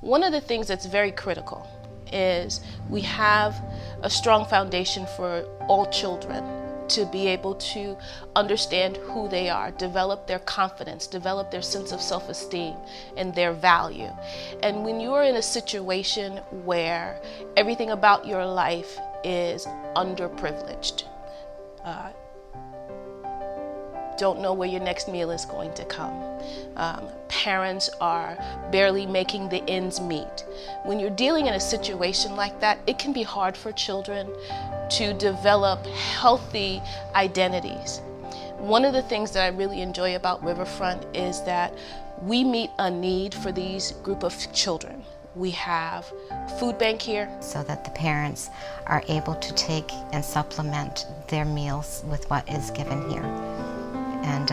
One of the things that's very critical is we have a strong foundation for all children to be able to understand who they are, develop their confidence, develop their sense of self-esteem and their value. And when you are in a situation where everything about your life is underprivileged, don't know where your next meal is going to come. Parents are barely making the ends meet. When you're dealing in a situation like that, it can be hard for children to develop healthy identities. One of the things that I really enjoy about Riverfront is that we meet a need for these group of children. We have food bank here. So that the parents are able to take and supplement their meals with what is given here. And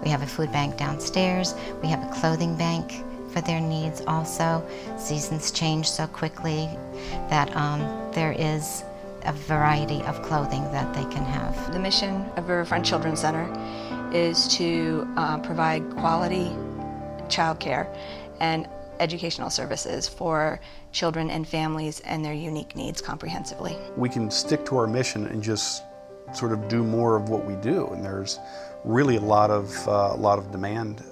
we have a food bank downstairs. We have a clothing bank for their needs also. Seasons change so quickly that there is a variety of clothing that they can have. The mission of Riverfront Children's Center is to provide quality childcare and educational services for children and families and their unique needs comprehensively. We can stick to our mission and just sort of do more of what we do, and there's really a lot of demand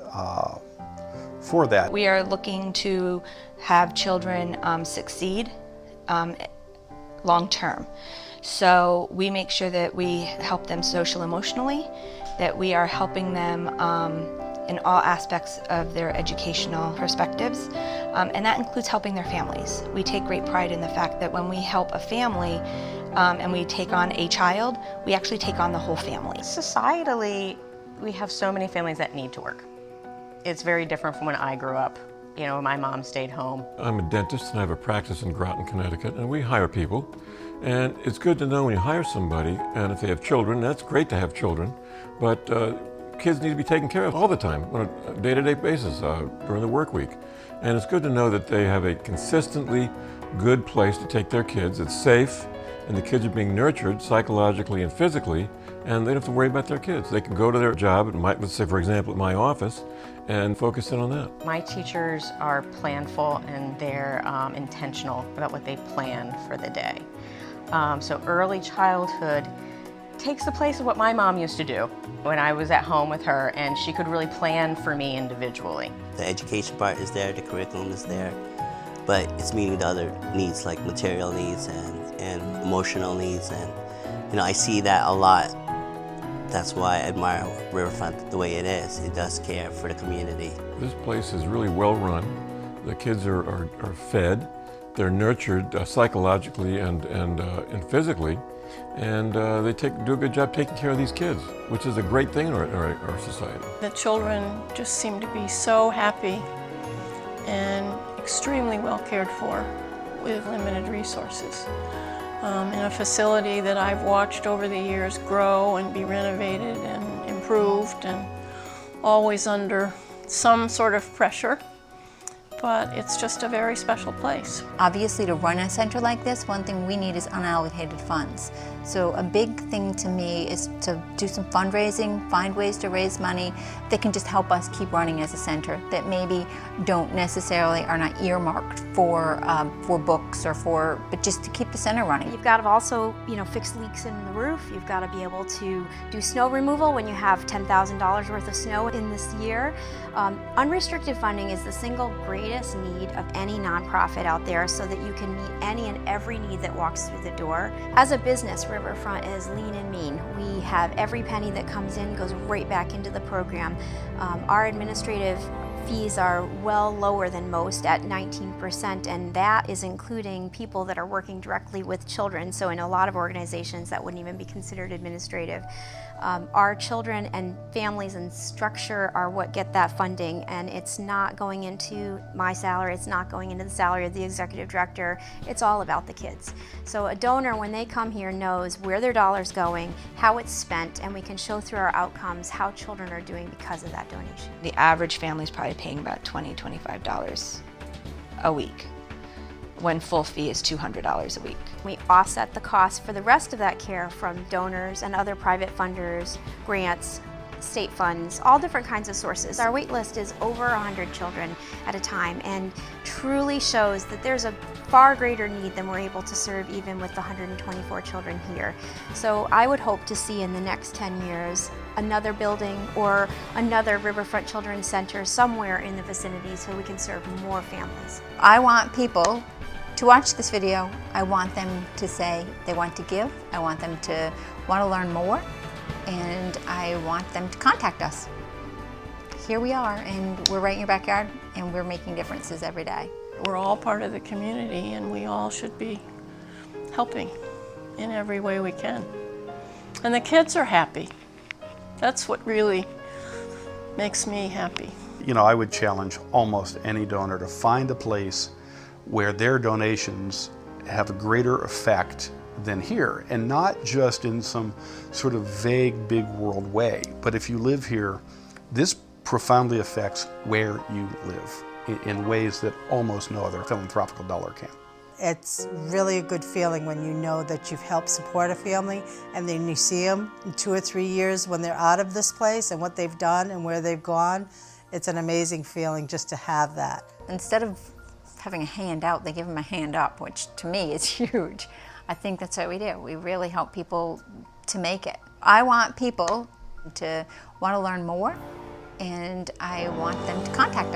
for that. We are looking to have children succeed long term. So we make sure that we help them social emotionally, that we are helping them in all aspects of their educational perspectives, and that includes helping their families. We take great pride in the fact that when we help a family and we take on a child, we actually take on the whole family. Societally, we have so many families that need to work. It's very different from when I grew up. You know, my mom stayed home. I'm a dentist and I have a practice in Groton, Connecticut, and we hire people. And it's good to know when you hire somebody, and if they have children, that's great to have children, but kids need to be taken care of all the time on a day-to-day basis during the work week. And it's good to know that they have a consistently good place to take their kids. It's safe, and the kids are being nurtured psychologically and physically, and they don't have to worry about their kids. They can go to their job, let's say for example at my office, and focus in on that. My teachers are planful and they're intentional about what they plan for the day. So early childhood takes the place of what my mom used to do when I was at home with her, and she could really plan for me individually. The education part is there, the curriculum is there, but it's meeting the other needs like material needs and emotional needs, and you know, I see that a lot. That's why I admire Riverfront the way it is. It does care for the community. This place is really well run. The kids are fed, they're nurtured psychologically and physically, and they do a good job taking care of these kids, which is a great thing in our society. The children just seem to be so happy and extremely well cared for with limited resources. In a facility that I've watched over the years grow and be renovated and improved, and always under some sort of pressure, but it's just a very special place. Obviously, to run a center like this, one thing we need is unallocated funds. So a big thing to me is to do some fundraising, find ways to raise money that can just help us keep running as a center, that maybe don't necessarily are not earmarked for books or but just to keep the center running. You've got to also, fix leaks in the roof. You've got to be able to do snow removal when you have $10,000 worth of snow in this year. Unrestricted funding is the single greatest need of any nonprofit out there, so that you can meet any and every need that walks through the door. As a business, Riverfront is lean and mean. We have every penny that comes in goes right back into the program. Our administrative fees are well lower than most at 19%, and that is including people that are working directly with children. So in a lot of organizations that wouldn't even be considered administrative. Our children and families and structure are what get that funding, and it's not going into my salary, it's not going into the salary of the executive director, it's all about the kids. So a donor, when they come here, knows where their dollar's going, how it's spent, and we can show through our outcomes how children are doing because of that donation. The average family is probably paying about $20, $25 a week, when full fee is $200 a week. We offset the cost for the rest of that care from donors and other private funders, grants, state funds, all different kinds of sources. Our wait list is over 100 children at a time, and truly shows that there's a far greater need than we're able to serve even with the 124 children here. So I would hope to see in the next 10 years another building or another Riverfront Children's Center somewhere in the vicinity so we can serve more families. I want people to watch this video. I want them to say they want to give. I want them to want to learn more, and I want them to contact us. Here we are, and we're right in your backyard, and we're making differences every day. We're all part of the community, and we all should be helping in every way we can. And the kids are happy. That's what really makes me happy. You know, I would challenge almost any donor to find a place where their donations have a greater effect than here, and not just in some sort of vague, big world way, but if you live here, this profoundly affects where you live in ways that almost no other philanthropical dollar can. It's really a good feeling when you know that you've helped support a family, and then you see them in 2 or 3 years when they're out of this place and what they've done and where they've gone. It's an amazing feeling just to have that. Instead of having a hand out, they give them a hand up, which to me is huge. I think that's what we do. We really help people to make it. I want people to want to learn more, and I want them to contact